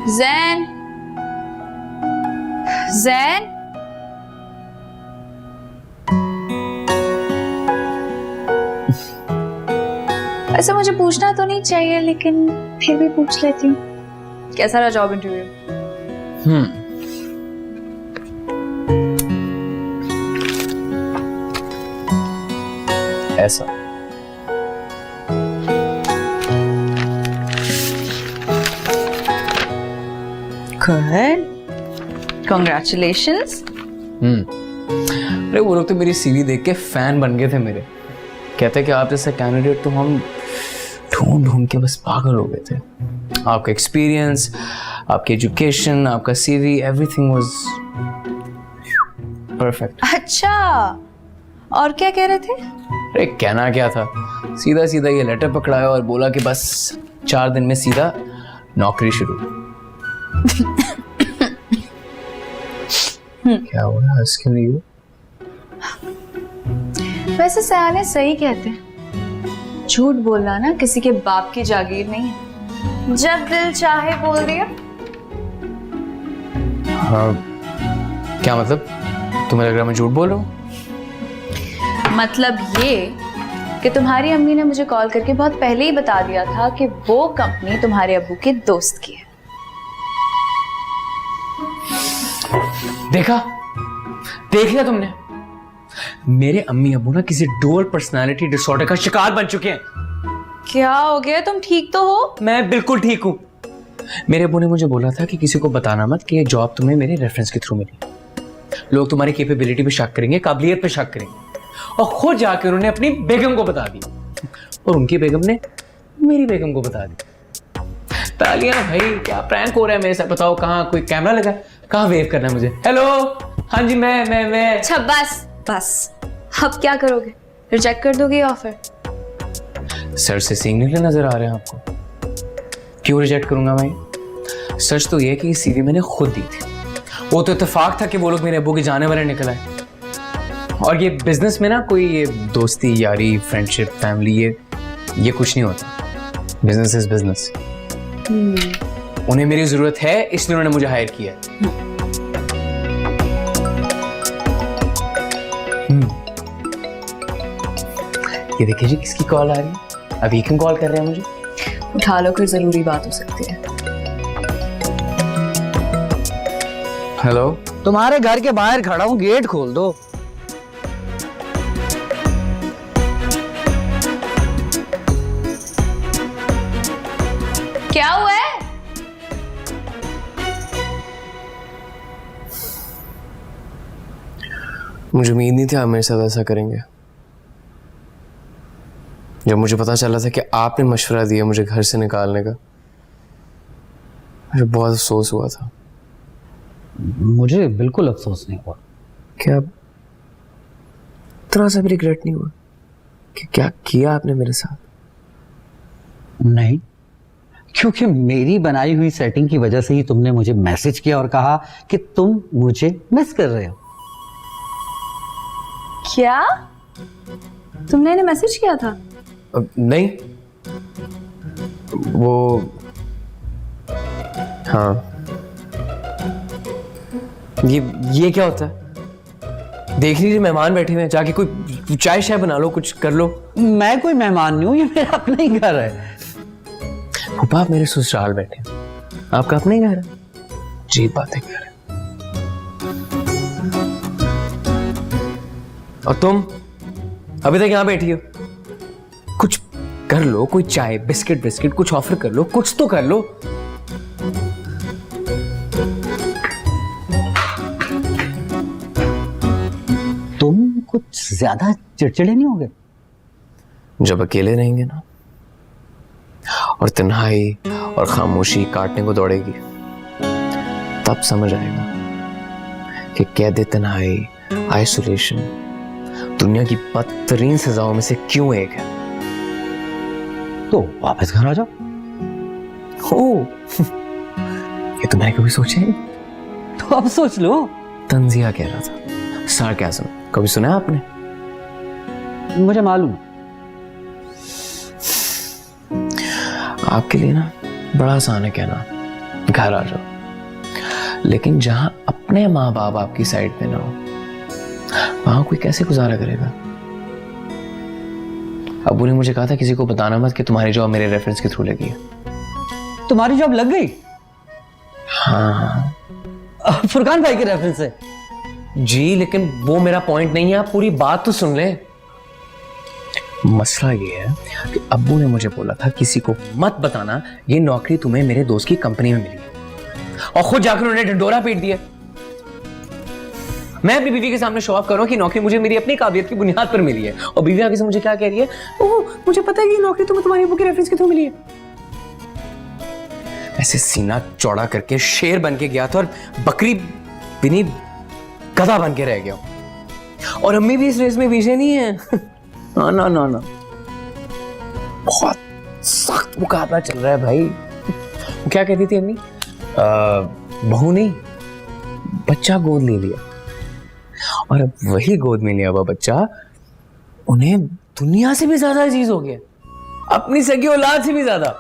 जैन, जैन, ऐसा मुझे पूछना तो नहीं चाहिए लेकिन फिर भी पूछ लेती हूँ। कैसा रहा जॉब इंटरव्यू? ऐसा गुड, कांग्रेचुलेशंस। अरे वो लोग तो मेरी सीवी देख के फैन बन गए थे मेरे। कहते कि आप जैसे कैंडिडेट तो हम ढूंढ ढूंढ के बस पागल हो गए थे। आपका एक्सपीरियंस, आपकी एजुकेशन, आपका सीवी, एवरीथिंग वाज परफेक्ट। अच्छा, और क्या कह रहे थे? अरे कहना क्या था, सीधा सीधा ये लेटर पकड़ाया और बोला कि बस 4 दिन में सीधा नौकरी शुरू। क्या हुआ, हंस क्यों रही हो? वैसे सयाने सही कहते हैं, झूठ बोलना ना किसी के बाप की जागीर नहीं है। जब दिल चाहे बोल दिया। हाँ, क्या मतलब? तुम्हें लग रहा है मैं झूठ बोल रहा हूँ? मतलब ये कि तुम्हारी अम्मी ने मुझे कॉल करके बहुत पहले ही बता दिया था कि वो कंपनी तुम्हारे अब्बू के दोस्त की है। देखा, देख लिया तुमने? मेरे अम्मी अब्बू ना किसी डुअल पर्सनालिटी डिसऑर्डर का शिकार बन चुके हैं। क्या हो गया, तुम ठीक तो हो? मैं बिल्कुल ठीक हूं। मेरे अब्बू ने मुझे बोला था कि किसी को बताना मत कि ये जॉब तुम्हें मेरे रेफरेंस के थ्रू मिली। लोग तुम्हारी कैपेबिलिटी पे शक करेंगे, काबिलियत पे शक करेंगे, और खुद जाकर उन्होंने अपनी बेगम को बता दी और उनकी बेगम ने मेरी बेगम को बता दी। तालियां भाई, क्या प्रैंक हो रहा है मेरे साथ? बताओ, कहाँ कोई कैमरा लगा, कहाँ वेव करना है मुझे? हेलो, हाँ जी, मैं अच्छा बस अब क्या करोगे? रिजेक्ट कर दोगे ऑफर? सर से सीखने नजर आ रहे हैं आपको? क्यों रिजेक्ट करूंगा मैं? सच तो ये है कि सीवी मैंने खुद दी थी। वो तो इत्तेफाक था कि वो लोग मेरे अब्बू के जाने वाले निकल आए। और ये बिजनेस में ना कोई ये दोस्ती, यारी, फ्रेंडशिप, फैमिली, ये कुछ नहीं होता। Business is business. उन्हें मेरी जरूरत है, इसलिए उन्होंने मुझे हायर किया। ये देखिए जी, किसकी कॉल आ रही है? अभी क्यों कॉल कर रहे हैं मुझे? उठा लो, कोई जरूरी बात हो सकती है। हेलो, तुम्हारे घर के बाहर खड़ा हूँ, गेट खोल दो। क्या हुआ है? मुझे उम्मीद नहीं थी आप मेरे साथ ऐसा करेंगे। जब मुझे पता चला था कि आपने मशवरा दिया मुझे घर से निकालने का, मुझे बहुत अफसोस हुआ था। मुझे बिल्कुल अफसोस नहीं हुआ। क्या थोड़ा सा भी रिग्रेट नहीं हुआ कि क्या किया आपने मेरे साथ? नहीं, क्योंकि मेरी बनाई हुई सेटिंग की वजह से ही तुमने मुझे मैसेज किया और कहा कि तुम मुझे मिस कर रहे हो। क्या तुमने इन्हें मैसेज किया था? नहीं, वो हाँ, ये क्या होता है? देख लीजिए, मेहमान बैठे हुए हैं, जाके कोई चाय शाय बना लो, कुछ कर लो। मैं कोई मेहमान नहीं हूं, ये मेरा अपना ही घर है। पापा, आप मेरे ससुराल बैठे हैं, आपका अपना ही घर है। जी, बातें कर रहे हैं। और तुम अभी तक यहां बैठी हो? कुछ कर लो, कोई चाय, बिस्किट बिस्किट कुछ ऑफर कर लो, कुछ तो कर लो। तुम कुछ ज्यादा चिड़चिड़े नहीं हो गए? जब अकेले रहेंगे ना और तन्हाई और खामोशी काटने को दौड़ेगी, तब समझ आएगा कि कैद तन्हाई, आइसोलेशन दुनिया की बदतरीन सजाओं में से क्यों एक है। तो वापस घर आ जाओ। हो ये तो मैंने कभी सोचा ही नहीं। तो अब सोच लो। तंजिया कह रहा था, सार्केज़म कभी सुना है आपने? मुझे मालूम। आपके लिए ना बड़ा आसान है कहना, घर आ जाओ, लेकिन जहां अपने माँ बाप आपकी साइड में ना हो, वहां कोई कैसे गुजारा करेगा? अबू ने मुझे कहा था किसी को बताना मत कि तुम्हारी जॉब मेरे रेफरेंस के थ्रू लगी है। तुम्हारी जॉब लग गई? हाँ फुरकान भाई के रेफरेंस से? जी, लेकिन वो मेरा पॉइंट नहीं है, आप पूरी बात तो सुन लें। मसला ये है कि अब्बू ने मुझे बोला था किसी को मत बताना ये नौकरी तुम्हें मेरे दोस्त की कंपनी में मिली है, और खुद जाकर उन्होंने ढिंडोरा पीट दिया। मैं अपनी बीवी के सामने शो ऑफ कर रहा हूं कि नौकरी मुझे मेरी अपनी काबिलियत की बुनियाद पर मिली है, और बीवी आगे से मुझे क्या कह रही है, ओह मुझे पता है कि ये नौकरी तुम्हें तुम्हारी अब्बू के रेफरेंस के थ्रू मिली है। ऐसे सीना चौड़ा करके शेर बन के गया था और बकरी बिनी गधा बन के रह गया, और अम्मी भी इस रेस में पीछे नहीं है। ना ना ना ना, बहुत सख्त मुकाबला चल रहा है भाई। वो क्या कहती थी अम्मी, बहू नहीं बच्चा गोद ले लिया, और अब वही गोद में लिया हुआ बच्चा उन्हें दुनिया से भी ज्यादा अजीज हो गया, अपनी सगी औलाद से भी ज्यादा।